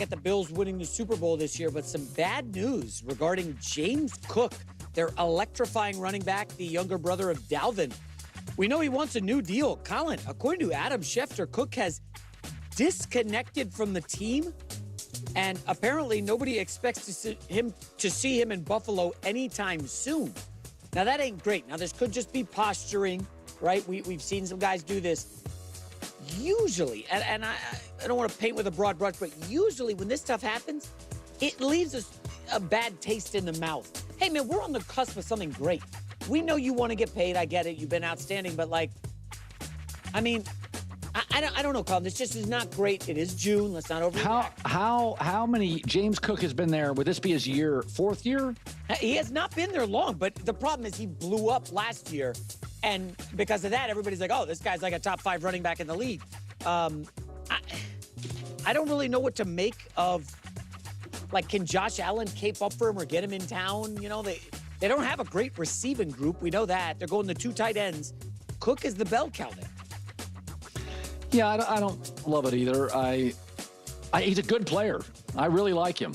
at the Bills winning the Super Bowl this year, but some bad news regarding James Cook, their electrifying running back, the younger brother of Dalvin. We know he wants a new deal. Colin, according to Adam Schefter, Cook has disconnected from the team, and apparently nobody expects to see him in Buffalo anytime soon. Now, that ain't great. Now, this could just be posturing, right? We've seen some guys do this. Usually, and I don't want to paint with a broad brush, but usually when this stuff happens, it leaves us a bad taste in the mouth. Hey, man, we're on the cusp of something great. We know you want to get paid. I get it. You've been outstanding. But, like, I mean, I don't know, Colin. This just is not great. It is June. Let's not overreact. How many? James Cook has been there. Would this be his fourth year? He has not been there long, but the problem is he blew up last year. And because of that, everybody's like, oh, this guy's like a top 5 running back in the league. I don't really know what to make of, like, can Josh Allen cape up for him or get him in town? You know, they don't have a great receiving group. We know that. They're going to 2 tight ends. Cook is the bell cow there. Yeah, I don't love it either. He's a good player. I really like him.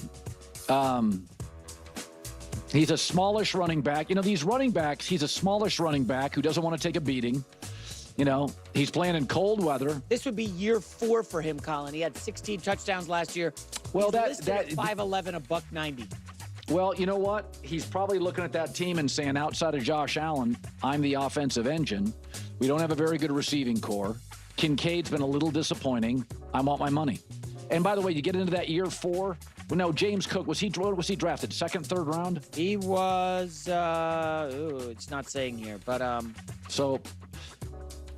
He's a smallish running back. You know, these running backs, he's a smallish running back who doesn't want to take a beating. You know, he's playing in cold weather. This would be year 4 for him, Colin. He had 16 touchdowns last year. Well, he's listed at 5'11", $190. Well, you know what? He's probably looking at that team and saying, outside of Josh Allen, I'm the offensive engine. We don't have a very good receiving core. Kincaid's been a little disappointing. I want my money. And by the way, you get into that year 4. Well, no, James Cook, was he drafted? 2nd, 3rd round? He was, it's not saying here, but So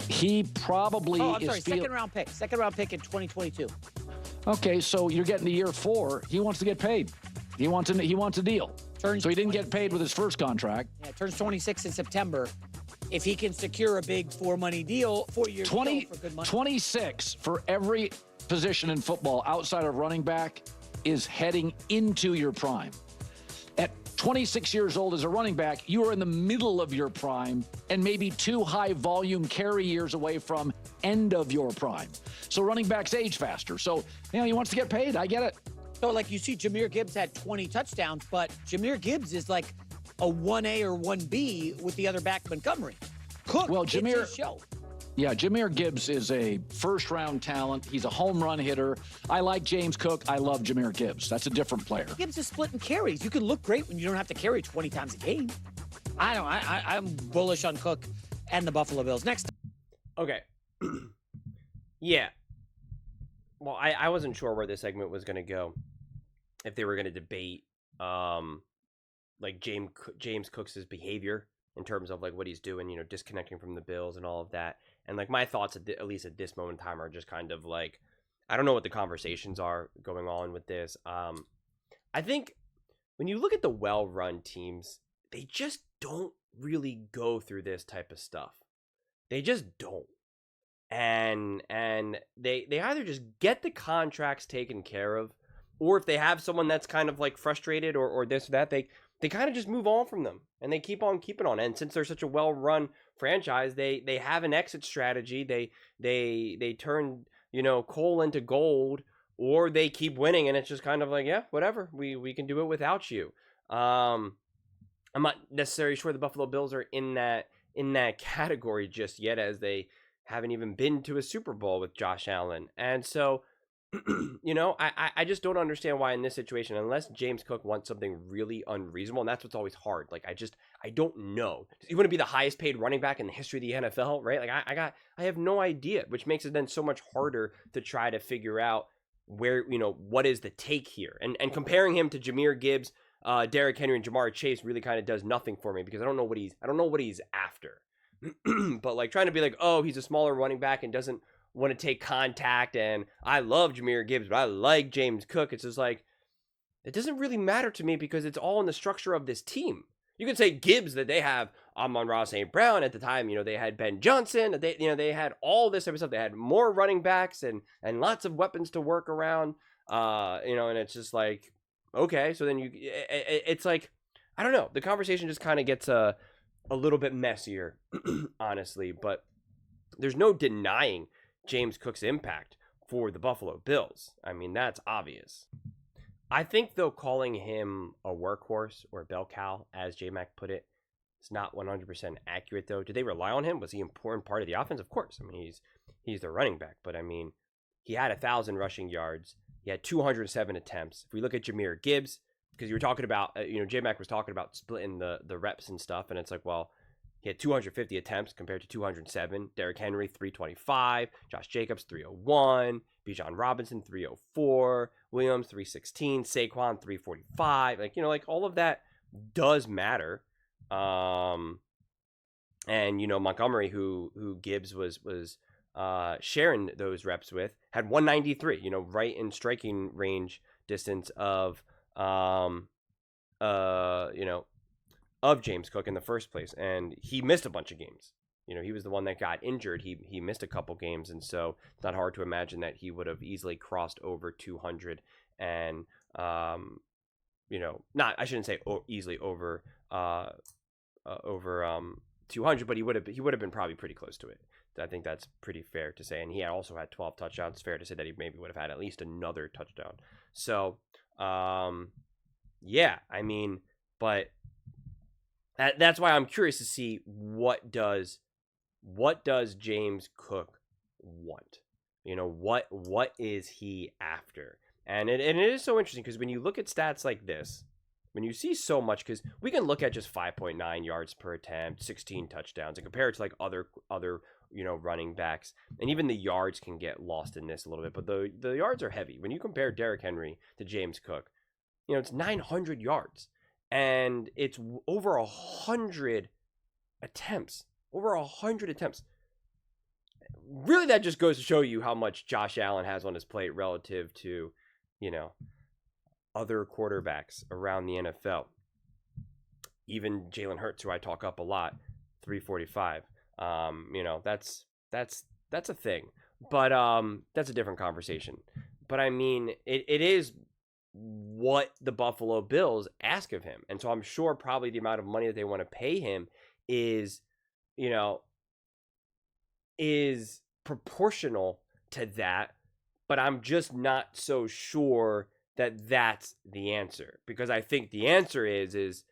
he probably I'm sorry, second round pick in 2022. Okay, so you're getting to year 4. He wants to get paid. He wants a deal. So he didn't get paid with his first contract. Yeah, turns 26 in September. If he can secure a big 4-year deal for good money. 26 for every position in football outside of running back is heading into your prime. At 26 years old as a running back, you are in the middle of your prime and maybe 2 high volume carry years away from end of your prime. So running backs age faster. So, you know, he wants to get paid. I get it. So, like, you see Jahmyr Gibbs had 20 touchdowns, but Jahmyr Gibbs is like a 1A or 1B with the other back, Montgomery. Cook, well, Jahmyr show. Yeah, Jahmyr Gibbs is a first-round talent. He's a home run hitter. I like James Cook. I love Jahmyr Gibbs. That's a different player. Gibbs is splitting carries. You can look great when you don't have to carry 20 times a game. I'm bullish on Cook and the Buffalo Bills. Next. Okay. Yeah. Well, I wasn't sure where this segment was going to go. If they were going to debate, like James Cook's behavior in terms of like what he's doing, you know, disconnecting from the Bills and all of that. And like my thoughts, at least at this moment in time, are just kind of like, I don't know what the conversations are going on with this. I think when you look at the well-run teams, they just don't really go through this type of stuff. They just don't. And they either just get the contracts taken care of, or if they have someone that's kind of like frustrated or this or that, they kind of just move on from them and they keep on keeping on. And since they're such a well-run franchise, they have an exit strategy. They turn, you know, coal into gold, or they keep winning and it's just kind of like, yeah, whatever. We can do it without you. I'm not necessarily sure the Buffalo Bills are in that category just yet, as they haven't even been to a Super Bowl with Josh Allen. And so, you know, I just don't understand why in this situation, unless James Cook wants something really unreasonable, and that's what's always hard. Like, I don't know. You want to be the highest paid running back in the history of the NFL, right? Like, I have no idea, which makes it then so much harder to try to figure out where, you know, what is the take here. And comparing him to Jahmyr Gibbs, Derrick Henry, and Jamar Chase really kind of does nothing for me, because I don't know what he's after. But like trying to be like, oh, he's a smaller running back and doesn't want to take contact, and I love Jahmyr Gibbs, but I like James Cook. It's just like, it doesn't really matter to me, because it's all in the structure of this team. You can say Gibbs, that they have Amon-Ra St. Brown at the time. You know, they had Ben Johnson. They had all this type of stuff. They had more running backs and lots of weapons to work around. You know, and it's just like, okay, so then it's like, I don't know. The conversation just kind of gets a little bit messier, honestly. But there's no denying James Cook's impact. for the Buffalo Bills. I mean, that's obvious. I think, though, calling him a workhorse or a bell cow, as J-Mac put it, is not 100% accurate, though. Did they rely on him? Was he an important part of the offense? Of course. I mean, he's their running back. But, I mean, he had 1,000 rushing yards. He had 207 attempts. If we look at Jahmyr Gibbs, because you were talking about, J-Mac was talking about splitting the reps and stuff, and it's like, well, he had 250 attempts compared to 207. Derrick Henry, 325. Josh Jacobs, 301. Bijan Robinson, 304. Williams, 316. Saquon, 345. Like all of that does matter. And Montgomery, who Gibbs was sharing those reps with, had 193. Right in striking range distance of of James Cook in the first place, and he missed a bunch of games. He was the one that got injured. He missed a couple games, and so it's not hard to imagine that he would have easily crossed over 200 and I shouldn't say easily over 200, but he would have been probably pretty close to it. I think that's pretty fair to say. And he also had 12 touchdowns. It's fair to say that he maybe would have had at least another touchdown. So yeah, I mean, but that's why I'm curious to see what does James Cook want? What is he after? And it is so interesting because when you look at stats like this, when you see so much, because we can look at just 5.9 yards per attempt, 16 touchdowns, and compare it to like other running backs, and even the yards can get lost in this a little bit, but the yards are heavy. When you compare Derrick Henry to James Cook, it's 900 yards. And it's over 100 attempts. Over 100 attempts. Really, that just goes to show you how much Josh Allen has on his plate relative to, other quarterbacks around the NFL. Even Jalen Hurts, who I talk up a lot, 345. That's a thing. But that's a different conversation. But I mean, it is what the Buffalo Bills ask of him. And so I'm sure probably the amount of money that they want to pay him is proportional to that. But I'm just not so sure that that's the answer, because I think the answer is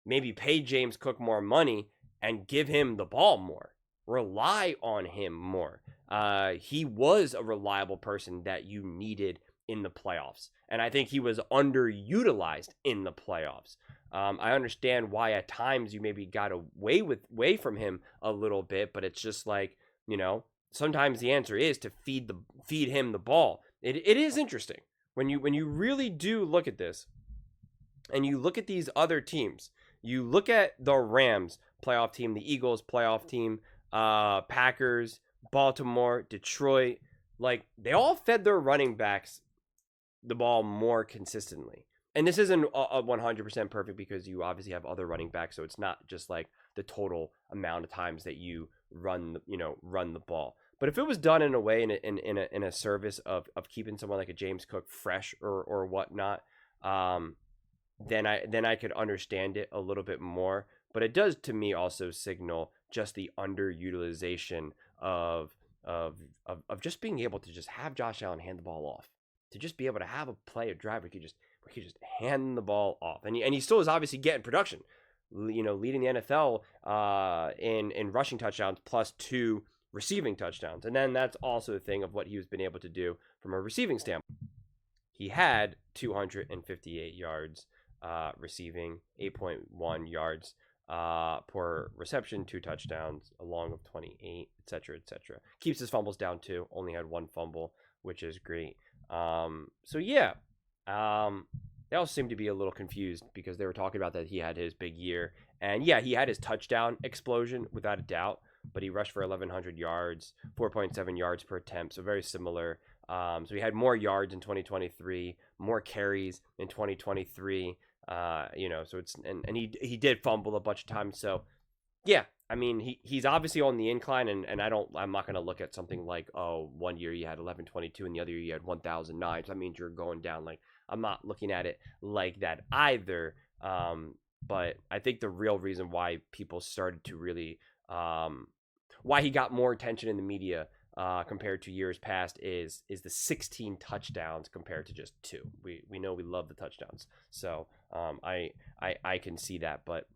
maybe pay James Cook more money and give him the ball more, rely on him more. He was a reliable person that you needed in the playoffs, and I think he was underutilized in the playoffs. I understand why at times you maybe got away from him a little bit, but it's just like, sometimes the answer is to feed him the ball. It is interesting when you really do look at this, and you look at these other teams. You look at the Rams playoff team, the Eagles playoff team, Packers, Baltimore, Detroit. Like, they all fed their running backs the ball more consistently. And this isn't a 100% perfect, because you obviously have other running backs, so it's not just like the total amount of times that you run the ball. But if it was done in a way, in a service of keeping someone like a James Cook fresh or whatnot, then I could understand it a little bit more. But it does, to me, also signal just the underutilization of just being able to just have Josh Allen hand the ball off, to just be able to have a drive where he could just hand the ball off, and he still is obviously getting production, leading the NFL in rushing touchdowns plus 2 receiving touchdowns. And then that's also the thing of what he was been able to do from a receiving standpoint. He had 258 yards receiving, 8.1 yards per reception, 2 touchdowns, a long of 28, etc., etc. Keeps his fumbles down too. Only had 1 fumble, which is great. So yeah, they all seem to be a little confused, because they were talking about that he had his big year, and yeah, he had his touchdown explosion without a doubt, but he rushed for 1,100 yards, 4.7 yards per attempt, so very similar. So he had more yards in 2023, more carries in 2023. So it's and he did fumble a bunch of times. So yeah, I mean, he's obviously on the incline, and I'm not going to look at something like, oh, one year you had 1,122 and the other year you had 1,009. So that means you're going down. Like, I'm not looking at it like that either. But I think the real reason why people started to really, why he got more attention in the media compared to years past is the 16 touchdowns compared to just 2. We know we love the touchdowns, so I can see that, but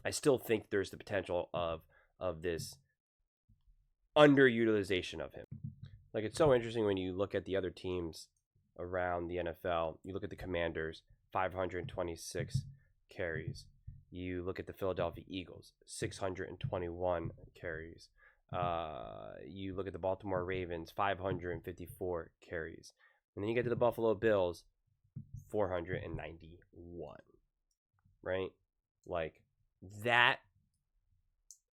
I still think there's the potential of this underutilization of him. Like, it's so interesting when you look at the other teams around the NFL. You look at the Commanders, 526 carries. You look at the Philadelphia Eagles, 621 carries. You look at the Baltimore Ravens, 554 carries. And then you get to the Buffalo Bills, 491. Right? Like, that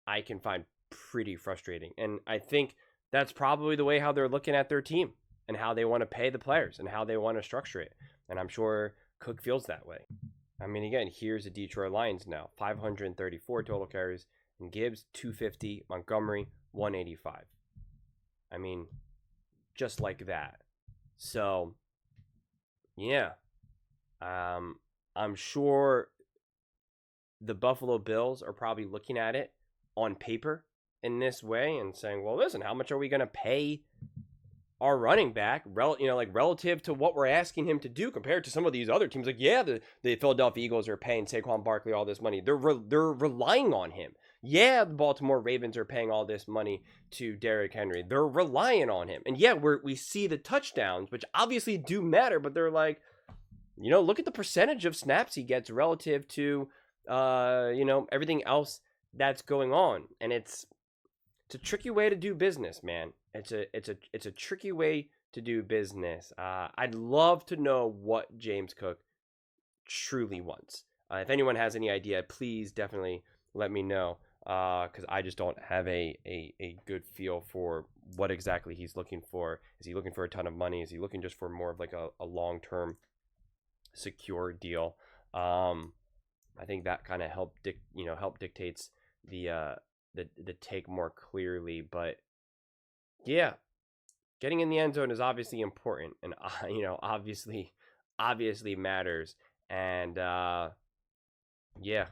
I can find pretty frustrating. And I think that's probably the way how they're looking at their team and how they want to pay the players and how they want to structure it. And I'm sure Cook feels that way. I mean, again, here's the Detroit Lions now. 534 total carries. And Gibbs, 250. Montgomery, 185. I mean, just like that. So, yeah. I'm sure the Buffalo Bills are probably looking at it on paper in this way and saying, well, listen, how much are we going to pay our running back, relative to what we're asking him to do compared to some of these other teams? Like, yeah, the Philadelphia Eagles are paying Saquon Barkley all this money. They're relying on him. Yeah, the Baltimore Ravens are paying all this money to Derrick Henry. They're relying on him. And yeah, we see the touchdowns, which obviously do matter, but they're like, look at the percentage of snaps he gets relative to, everything else that's going on. And it's a tricky way to do business, man. It's a tricky way to do business. I'd love to know what James Cook truly wants. If anyone has any idea, please definitely let me know, because I just don't have a good feel for what exactly he's looking for. Is he looking for a ton of money? Is he looking just for more of like a long-term secure deal? I think that kind of help dictates the take more clearly. But yeah, getting in the end zone is obviously important, and obviously matters. And yeah,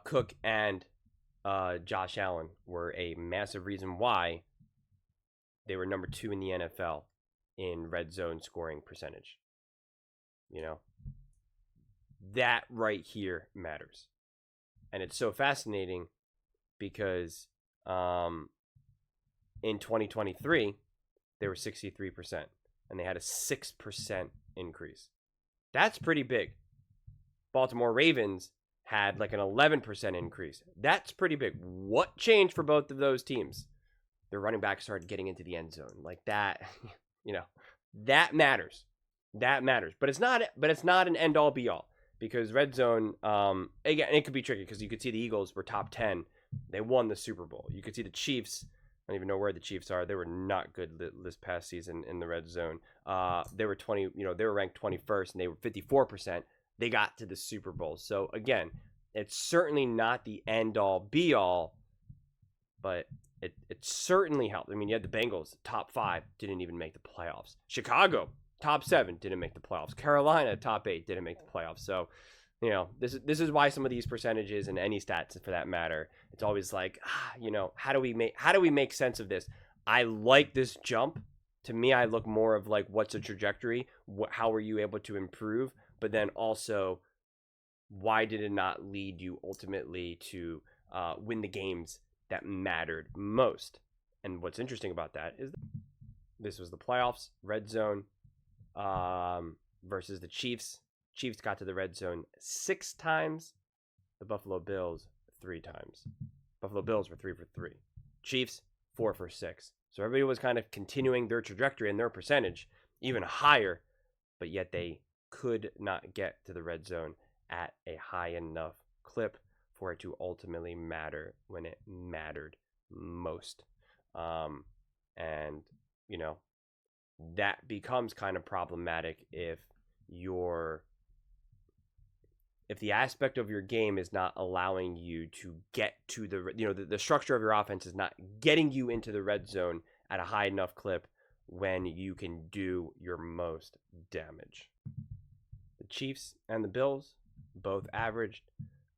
Cook and Josh Allen were a massive reason why they were number 2 in the NFL in red zone scoring percentage. That right here matters. And it's so fascinating because in 2023, they were 63%, and they had a 6% increase. That's pretty big. Baltimore Ravens had like an 11% increase. That's pretty big. What changed for both of those teams? Their running backs started getting into the end zone. Like that, that matters. That matters. But it's not an end all be all. Because red zone, again, it could be tricky because you could see the Eagles were top 10. They won the Super Bowl. You could see the Chiefs. I don't even know where the Chiefs are. They were not good this past season in the red zone. They were they were ranked 21st, and they were 54%. They got to the Super Bowl. So again, it's certainly not the end all be all, but it certainly helped. I mean, you had the Bengals, top 5, didn't even make the playoffs. Chicago, top 7, didn't make the playoffs. Carolina, top 8, didn't make the playoffs. So, this is why some of these percentages and any stats for that matter, it's always like, how do we make sense of this? I like this jump. To me, I look more of like, what's the trajectory? How were you able to improve? But then also, why did it not lead you ultimately to win the games that mattered most? And what's interesting about that is this was the playoffs, red zone, versus the Chiefs. Chiefs got to the red zone 6 times. The Buffalo Bills 3 times. Buffalo Bills were 3 for 3. Chiefs 4 for 6. So everybody was kind of continuing their trajectory and their percentage even higher, but yet they could not get to the red zone at a high enough clip for it to ultimately matter when it mattered most. And that becomes kind of problematic if the aspect of your game is not allowing you to get to the structure of your offense is not getting you into the red zone at a high enough clip when you can do your most damage. The Chiefs and the Bills both averaged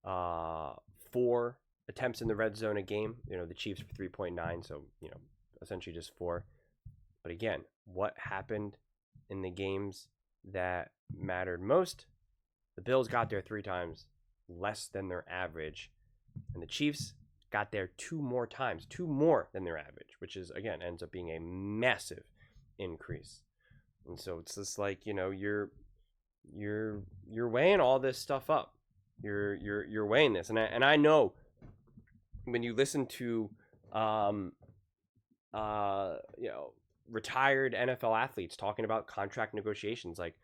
4 attempts in the red zone a game. You know, the Chiefs for 3.9, so, you know, essentially just 4. But again, what happened in the games that mattered most? The Bills got there 3 times, less than their average. And the Chiefs got there 2 more times, 2 more than their average, which is, again, ends up being a massive increase. And so it's just like, you know, you're weighing all this stuff up. You're weighing this. And I know when you listen to you know, retired NFL athletes talking about contract negotiations, like,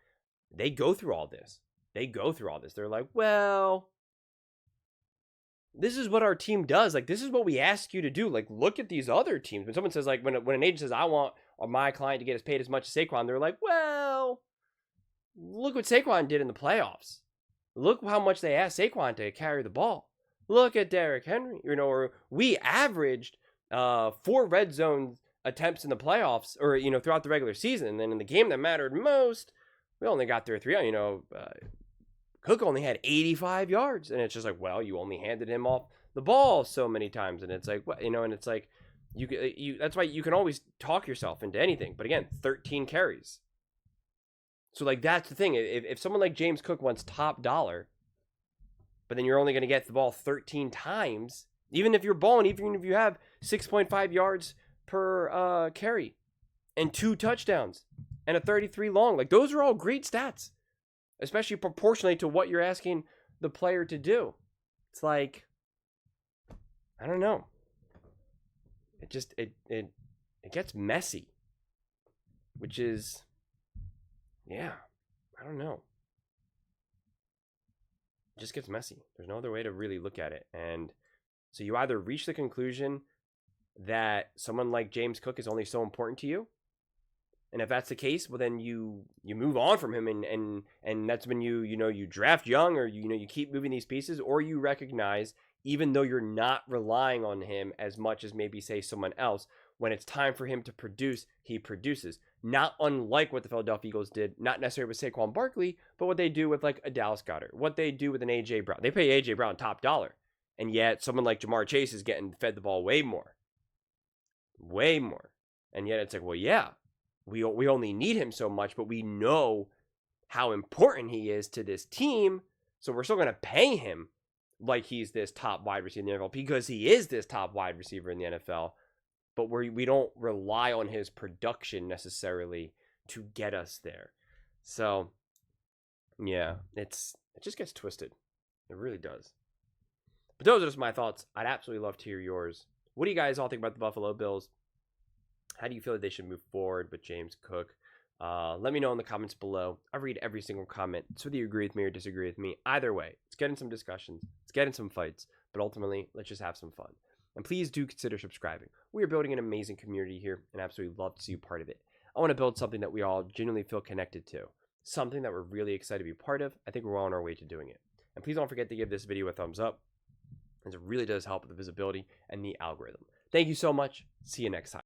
they go through all this. They're like, well, this is what our team does. Like, this is what we ask you to do. Like, look at these other teams. When someone says, like, when an agent says, I want my client to get paid as much as Saquon, they're like, well, look what Saquon did in the playoffs. Look how much they asked Saquon to carry the ball. Look at Derrick Henry. You know, or we averaged 4 red zone attempts in the playoffs, or, you know, throughout the regular season. And then in the game that mattered most, we only got there 3. You know, Cook only had 85 yards. And it's just like, well, you only handed him off the ball so many times. And it's like, what, you know, and it's like, you that's why you can always talk yourself into anything. But again, 13 carries. So, like, that's the thing. If someone like James Cook wants top dollar, but then you're only going to get the ball 13 times, even if you're balling, even if you have 6.5 yards per carry and 2 touchdowns and a 33 long, like, those are all great stats, especially proportionally to what you're asking the player to do. It's like, I don't know. It just, it gets messy, which is, yeah, I don't know. It just gets messy. There's no other way to really look at it. And so you either reach the conclusion that someone like James Cook is only so important to you, and if that's the case, well, then you move on from him, and that's when you draft young, or you keep moving these pieces, or you recognize, even though you're not relying on him as much as maybe, say, someone else, when it's time for him to produce, he produces. Not unlike what the Philadelphia Eagles did, not necessarily with Saquon Barkley, but what they do with, like, a Dallas Goedert, what they do with an A.J. Brown. They pay A.J. Brown top dollar, and yet someone like Jamar Chase is getting fed the ball way more. And yet it's like, well, yeah, we only need him so much, but we know how important he is to this team, so we're still going to pay him like he's this top wide receiver in the NFL, because he is this top wide receiver in the NFL. But we don't rely on his production necessarily to get us there. So, yeah, it just gets twisted. It really does. But those are just my thoughts. I'd absolutely love to hear yours. What do you guys all think about the Buffalo Bills? How do you feel that they should move forward with James Cook? Let me know in the comments below. I read every single comment. So whether you agree with me or disagree with me, either way, let's get in some discussions. Let's get in some fights. But ultimately, let's just have some fun. And please do consider subscribing. We are building an amazing community here, and absolutely love to see you part of it. I want to build something that we all genuinely feel connected to. Something that we're really excited to be part of. I think we're on our way to doing it. And please don't forget to give this video a thumbs up, as it really does help with the visibility and the algorithm. Thank you so much. See you next time.